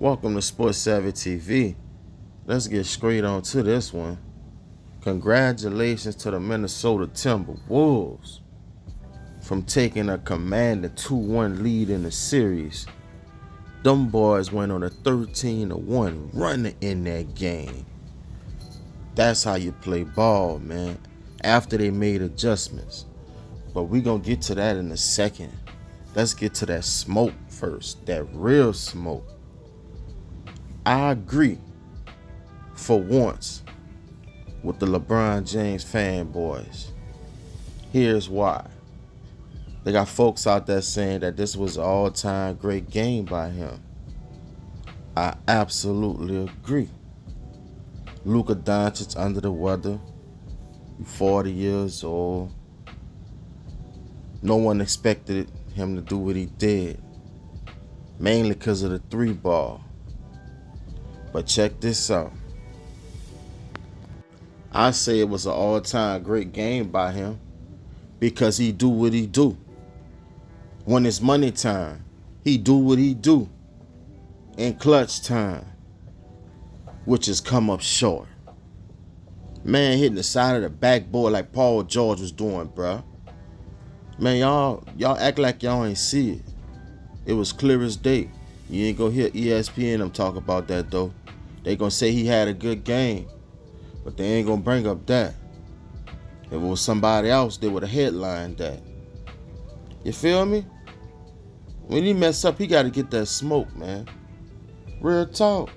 Welcome to Sports Savvy TV. Let's get straight on to this one. Congratulations to the Minnesota Timberwolves from taking a commanding 2-1 lead in the series. Them boys went on a 13-1 run in that game. That's how you play ball, man, after they made adjustments. But we gonna get to that in a second. Let's get to that smoke first, that real smoke. I agree, for once, with the LeBron James fanboys. Here's why. They got folks out there saying that this was an all-time great game by him. I absolutely agree. Luka Doncic under the weather, 40 years old. No one expected him to do what he did, mainly because of the 3-ball. But check this out. I say it was an all-time great game by him because he do what he do. When it's money time, he do what he do. In clutch time, which has come up short. Man hitting the side of the backboard like Paul George was doing, bruh. Man, y'all act like y'all ain't see it. It was clear as day. You ain't gonna hear ESPN them talk about that though. They gonna say he had a good game, but they ain't gonna bring up that. If it was somebody else, they would have headlined that. You feel me? When he mess up, he gotta get that smoke, man. Real talk.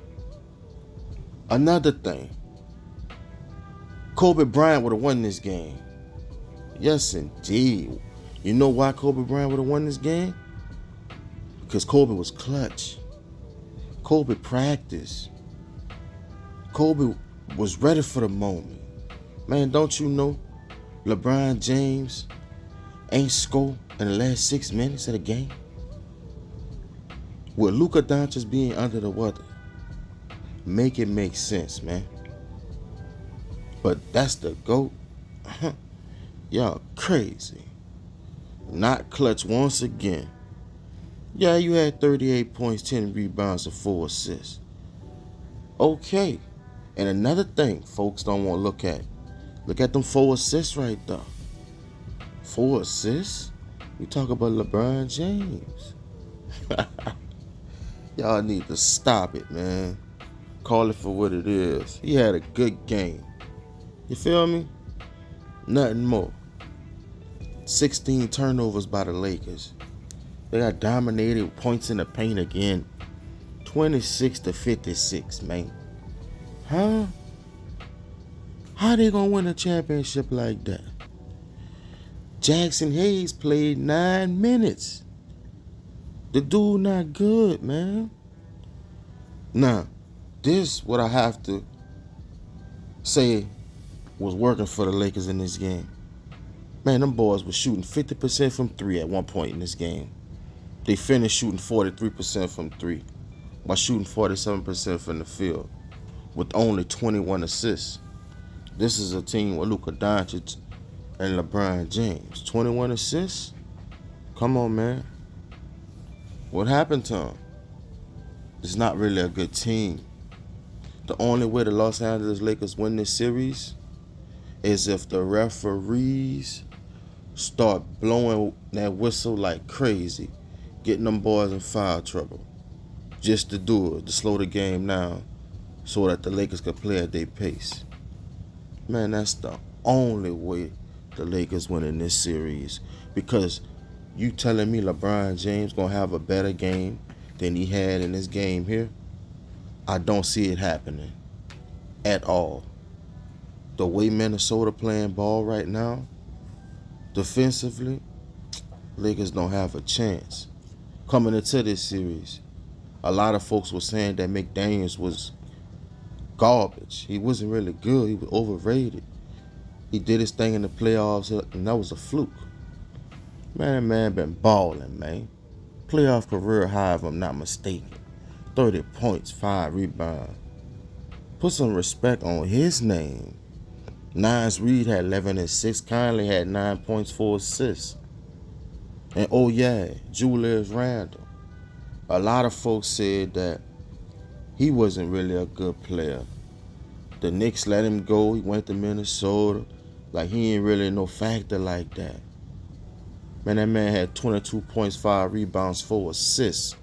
Another thing. Kobe Bryant would have won this game. Yes, indeed. You know why Kobe Bryant would have won this game? Because Kobe was clutch. Kobe practiced. Kobe was ready for the moment. Man, don't you know LeBron James ain't scored in the last 6 minutes of the game? With Luka Doncic being under the weather, make it make sense, man. But that's the GOAT. Y'all crazy. Not clutch once again. Yeah, you had 38 points, 10 rebounds, and 4 assists. Okay. And another thing folks don't want to look at. Look at them 4 assists right there. 4 assists? You talk about LeBron James. Y'all need to stop it, man. Call it for what it is. He had a good game. You feel me? Nothing more. 16 turnovers by the Lakers. They got dominated points in the paint again. 26-56, man. Huh? How they gonna win a championship like that? Jackson Hayes played 9 minutes. The dude not good, man. Now, this what I have to say was working for the Lakers in this game. Man, them boys were shooting 50% from 3 at one point in this game. They finished shooting 43% from 3 while shooting 47% from the field with only 21 assists. This is a team with Luka Doncic and LeBron James. 21 assists? Come on, man. What happened to them? It's not really a good team. The only way the Los Angeles Lakers win this series is if the referees start blowing that whistle like crazy, getting them boys in foul trouble, just to do it, to slow the game down so that the Lakers could play at their pace. Man, that's the only way the Lakers win in this series. Because you telling me LeBron James gonna have a better game than he had in this game here? I don't see it happening at all. The way Minnesota playing ball right now, defensively, Lakers don't have a chance. Coming into this series, a lot of folks were saying that McDaniels was garbage. He wasn't really good. He was overrated. He did his thing in the playoffs, and that was a fluke. Man, that man been balling, man. Playoff career high, if I'm not mistaken. 30 points, 5 rebounds. Put some respect on his name. Nines Reed had 11 and 6. Conley had 9 points, 4 assists. And oh yeah, Julius Randle. A lot of folks said that he wasn't really a good player. The Knicks let him go. He went to Minnesota. Like, he ain't really no factor like that. Man, that man had 22 points, 5 rebounds, 4 assists.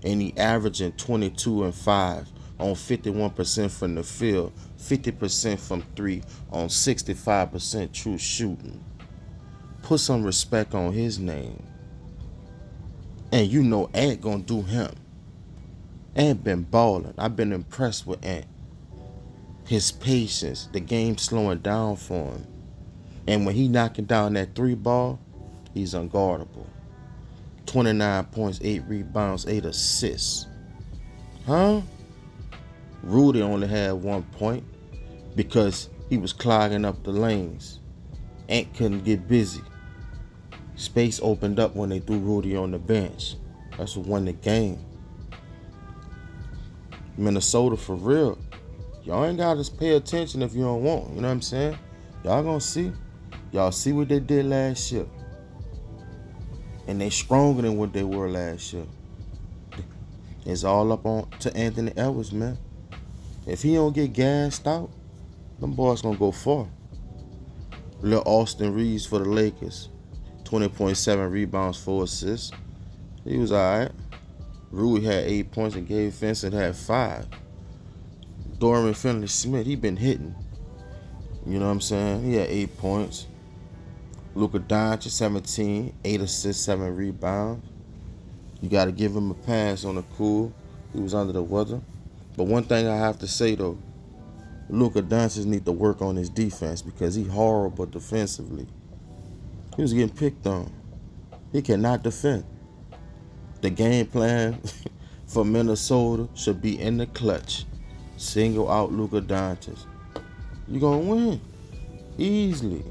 And he averaging 22 and 5 on 51% from the field, 50% from 3 on 65% true shooting. Put some respect on his name. And you know Ant gonna do him. Ant been balling. I've been impressed with Ant. His patience, the game slowing down for him. And when he knocking down that 3 ball, he's unguardable. 29 points, 8 rebounds, 8 assists. Huh? Rudy only had 1 point because he was clogging up the lanes. Ant couldn't get busy. Space opened up when they threw Rudy on the bench. That's what won the game. Minnesota, for real. Y'all ain't got to pay attention if you don't want. You know what I'm saying? Y'all gonna see. Y'all see what they did last year. And they stronger than what they were last year. It's all up on to Anthony Edwards, man. If he don't get gassed out, them boys gonna go far. Lil Austin Reeves for the Lakers. 20.7 rebounds, 4 assists. He was alright. Rui had 8 points and Gabe Vincent had 5. Dorian Finney-Smith, he been hitting. You know what I'm saying? He had 8 points. Luka Doncic, 17, 8 assists, 7 rebounds. You got to give him a pass on the cool. He was under the weather. But one thing I have to say, though, Luka Doncic need to work on his defense because he horrible defensively. He was getting picked on. He cannot defend. The game plan for Minnesota should be in the clutch. Single out Luka Doncic. You're going to win easily.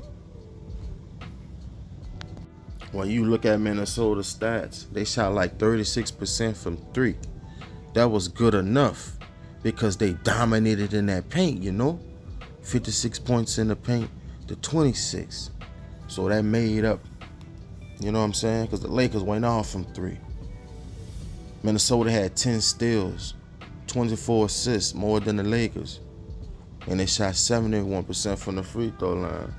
When you look at Minnesota stats, they shot like 36% from 3. That was good enough because they dominated in that paint, you know. 56 points in the paint to 26. So that made up, you know what I'm saying? Because the Lakers went off from 3. Minnesota had 10 steals, 24 assists, more than the Lakers. And they shot 71% from the free throw line.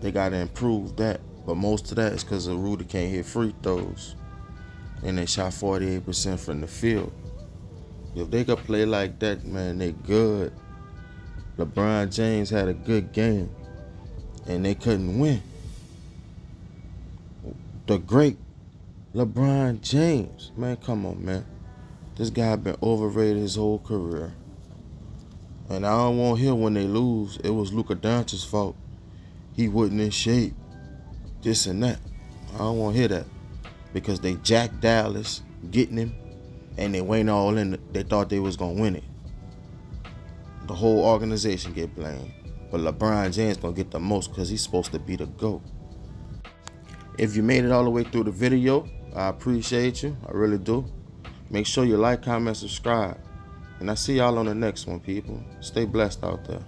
They got to improve that. But most of that is because Rudy can't hit free throws. And they shot 48% from the field. If they could play like that, man, they good. LeBron James had a good game. And they couldn't win. The great LeBron James. Man, come on, man. This guy been overrated his whole career. And I don't want to hear when they lose, it was Luka Doncic's fault. He wasn't in shape. This and that. I don't want to hear that. Because they jacked Dallas, getting him, and they went all in. They thought they was going to win it. The whole organization get blamed. But LeBron James going to get the most because he's supposed to be the GOAT. If you made it all the way through the video, I appreciate you. I really do. Make sure you like, comment, subscribe. And I see y'all on the next one, people. Stay blessed out there.